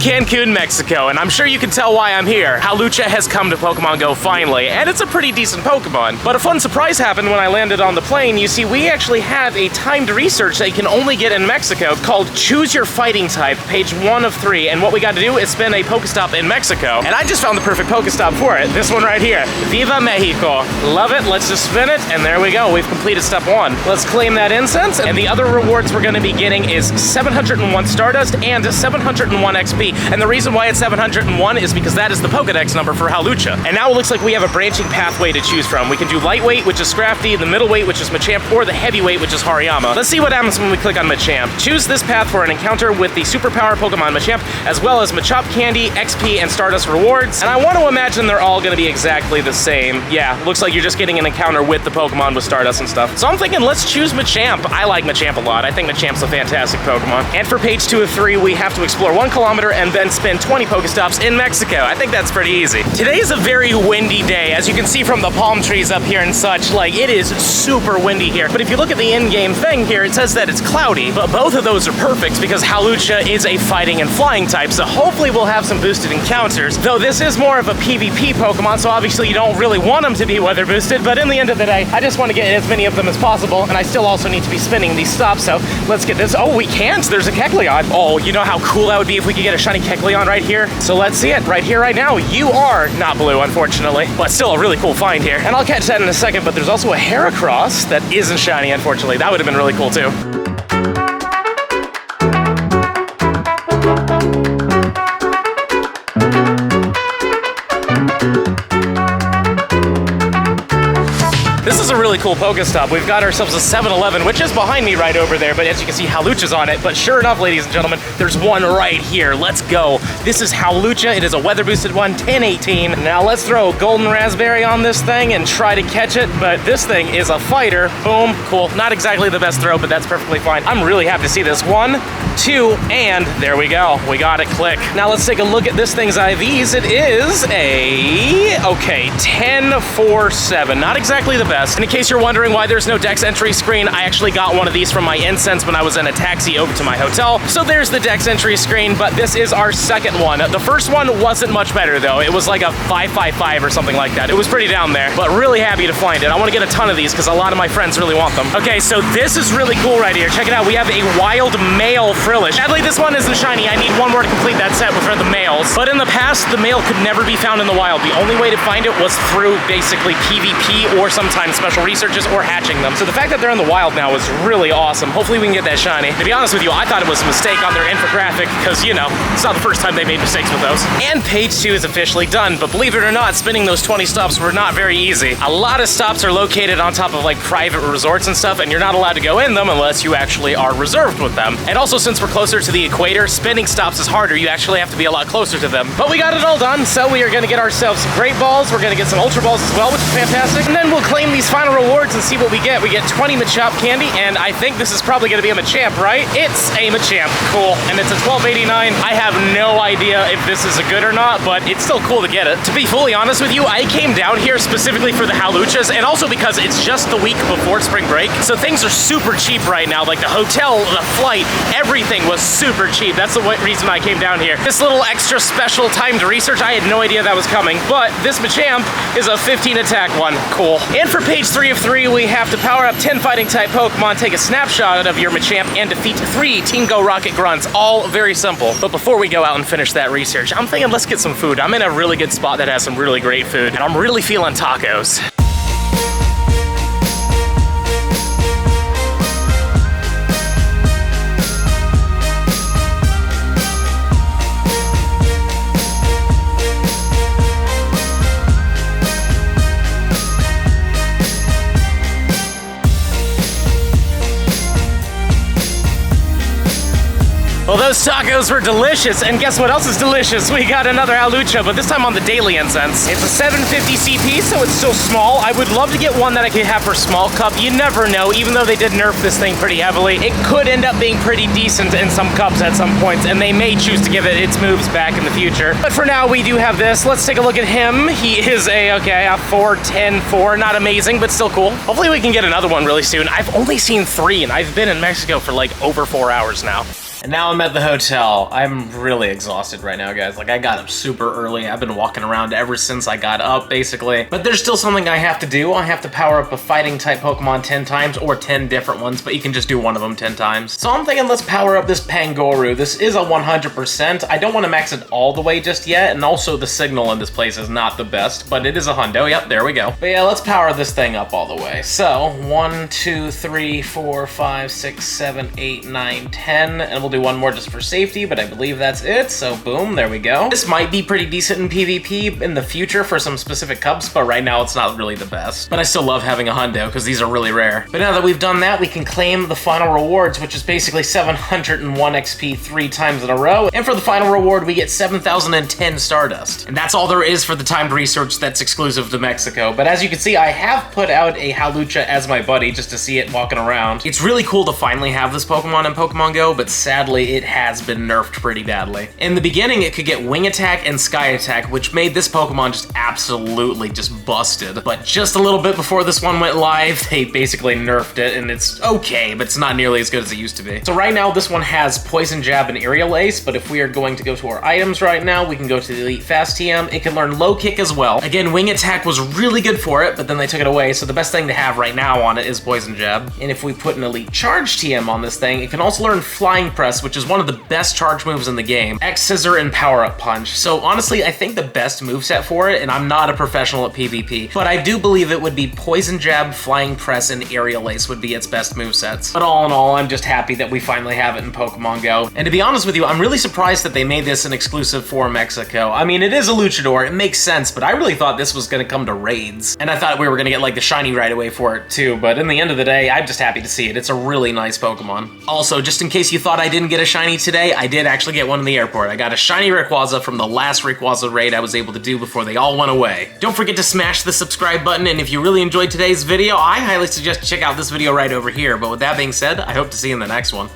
Cancun, Mexico, and I'm sure you can tell why I'm here. Hawlucha has come to Pokemon Go finally, and it's a pretty decent Pokemon. But a fun surprise happened when I landed on the plane. You see, we actually have a timed research that you can only get in Mexico called Choose Your Fighting Type, page 1 of 3, and what we got to do is spin a Pokestop in Mexico. And I just found the perfect Pokestop for it. This one right here. Viva Mexico. Love it. Let's just spin it, and there we go. We've completed step 1. Let's claim that incense, and the other rewards we're going to be getting is 701 Stardust and 701 XP. And the reason why it's 701 is because that is the Pokedex number for Hawlucha. And now it looks like we have a branching pathway to choose from. We can do lightweight, which is Scrafty, the middleweight, which is Machamp, or the heavyweight, which is Hariyama. Let's see what happens when we click on Machamp. Choose this path for an encounter with the superpower Pokemon Machamp, as well as Machop Candy, XP, and Stardust rewards. And I want to imagine they're all going to be exactly the same. Yeah, looks like you're just getting an encounter with the Pokemon with Stardust and stuff. So I'm thinking let's choose Machamp. I like Machamp a lot. I think Machamp's a fantastic Pokemon. And for page 2 of 3, we have to explore 1 kilometer and then spin 20 Pokestops in Mexico. I think that's pretty easy. Today is a very windy day. As you can see from the palm trees up here and such, like it is super windy here. But if you look at the in-game thing here, it says that it's cloudy, but both of those are perfect because Hawlucha is a fighting and flying type, so hopefully we'll have some boosted encounters. Though this is more of a PvP Pokemon, so obviously you don't really want them to be weather boosted, but in the end of the day, I just want to get as many of them as possible, and I still also need to be spinning these stops, so let's get this. Oh, we can't. There's a Kecleon. Oh, you know how cool that would be if we could get a shiny Kecleon right here? So let's see it right here, right now. You are not blue, unfortunately, but still a really cool find here. And I'll catch that in a second, but there's also a Heracross that isn't shiny, unfortunately. That would have been really cool too. This is a really cool Pokestop. We've got ourselves a 7-Eleven, which is behind me right over there, but as you can see, Hawlucha's on it. But sure enough, ladies and gentlemen, there's one right here. Let's go. This is Hawlucha. It is a weather-boosted one, 1018. Now let's throw a golden raspberry on this thing and try to catch it, but this thing is a fighter. Boom, cool. Not exactly the best throw, but that's perfectly fine. I'm really happy to see this. 1, 2, and there we go. We got it, click. Now let's take a look at this thing's IVs. It is a, okay, 10-4-7. Not exactly the best. And in case you're wondering why there's no Dex entry screen, I actually got one of these from my incense when I was in a taxi over to my hotel. So there's the Dex entry screen, but this is our second one. The first one wasn't much better though. It was like a 555 or something like that. It was pretty down there, but really happy to find it. I want to get a ton of these because a lot of my friends really want them. Okay, so this is really cool right here. Check it out. We have a wild male Frillish. Sadly, this one isn't shiny. I need one more to complete that set for the males. But in the past, the male could never be found in the wild. The only way to find it was through basically PvP or sometimes special researches or hatching them. So the fact that they're in the wild now is really awesome. Hopefully we can get that shiny. To be honest with you, I thought it was a mistake on their infographic because, you know, it's not the first time they made mistakes with those. And page 2 is officially done, but believe it or not, spinning those 20 stops were not very easy. A lot of stops are located on top of like private resorts and stuff, and you're not allowed to go in them unless you actually are reserved with them. And also, since we're closer to the equator, spinning stops is harder. You actually have to be a lot closer to them. But we got it all done, so we are going to get ourselves some Great Balls. We're going to get some Ultra Balls as well, which is fantastic. And then we'll claim these final rewards and see what we get. We get 20 Machop Candy, and I think this is probably going to be a Machamp, right? It's a Machamp. Cool. And it's a 1289. I have no idea if this is a good or not, but it's still cool to get it. To be fully honest with you, I came down here specifically for the Hawluchas, and also because it's just the week before spring break, so things are super cheap right now. Like the hotel, the flight, everything was super cheap. That's the reason I came down here. This little extra special timed research, I had no idea that was coming, but this Machamp is a 15 attack one. Cool. And for page 3 of 3, we have to power up 10 fighting type Pokemon, take a snapshot of your Machamp, and defeat 3 Team Go Rocket Grunts. All very simple. But before we go out and finish that research, I'm thinking let's get some food. I'm in a really good spot that has some really great food, and I'm really feeling tacos. Well, those tacos Oreos were delicious, and guess what else is delicious? We got another Hawlucha, but this time on the daily incense. It's a 750 CP, so it's still small. I would love to get one that I could have for small cup. You never know, even though they did nerf this thing pretty heavily, it could end up being pretty decent in some cups at some points, and they may choose to give it its moves back in the future. But for now, we do have this. Let's take a look at him. He is a 4-10-4, not amazing, but still cool. Hopefully we can get another one really soon. I've only seen 3, and I've been in Mexico for like over 4 hours now. And now I'm at the hotel. I'm really exhausted right now, guys. Like, I got up super early. I've been walking around ever since I got up, basically. But there's still something I have to do. I have to power up a fighting type Pokemon 10 times, or 10 different ones, but you can just do one of them 10 times. So I'm thinking let's power up this Pangoru. This is a 100%. I don't want to max it all the way just yet, and also the signal in this place is not the best, but it is a hundo. Yep, there we go. But yeah, let's power this thing up all the way. So, 1, 2, 3, 4, 5, 6, 7, 8, 9, 10, and we'll do one more just for safety, but I believe that's it, so boom, there we go. This might be pretty decent in PvP in the future for some specific cups, but right now it's not really the best. But I still love having a hundo, because these are really rare. But now that we've done that, we can claim the final rewards, which is basically 701 XP 3 times in a row, and for the final reward, we get 7,010 Stardust. And that's all there is for the timed research that's exclusive to Mexico, but as you can see, I have put out a Hawlucha as my buddy just to see it walking around. It's really cool to finally have this Pokemon in Pokemon Go, but sadly, it has been nerfed pretty badly. In the beginning, it could get Wing Attack and Sky Attack, which made this Pokemon just absolutely just busted. But just a little bit before this one went live, they basically nerfed it, and it's okay, but it's not nearly as good as it used to be. So right now, this one has Poison Jab and Aerial Ace, but if we are going to go to our items right now, we can go to the Elite Fast TM. It can learn Low Kick as well. Again, Wing Attack was really good for it, but then they took it away, so the best thing to have right now on it is Poison Jab. And if we put an Elite Charge TM on this thing, it can also learn Flying Press, which is one of the best charge moves in the game. X Scissor and Power Up Punch. So honestly, I think the best moveset for it, and I'm not a professional at PvP, but I do believe it would be Poison Jab, Flying Press, and Aerial Ace would be its best movesets. But all in all, I'm just happy that we finally have it in Pokemon Go. And to be honest with you, I'm really surprised that they made this an exclusive for Mexico. I mean, it is a luchador, it makes sense, but I really thought this was gonna come to raids. And I thought we were gonna get like the shiny right away for it too, but in the end of the day, I'm just happy to see it. It's a really nice Pokemon. Also, just in case you thought I didn't get a shiny today, I did actually get one in the airport. I got a shiny Rayquaza from the last Rayquaza raid I was able to do before they all went away. Don't forget to smash the subscribe button, and if you really enjoyed today's video, I highly suggest you check out this video right over here. But with that being said, I hope to see you in the next one.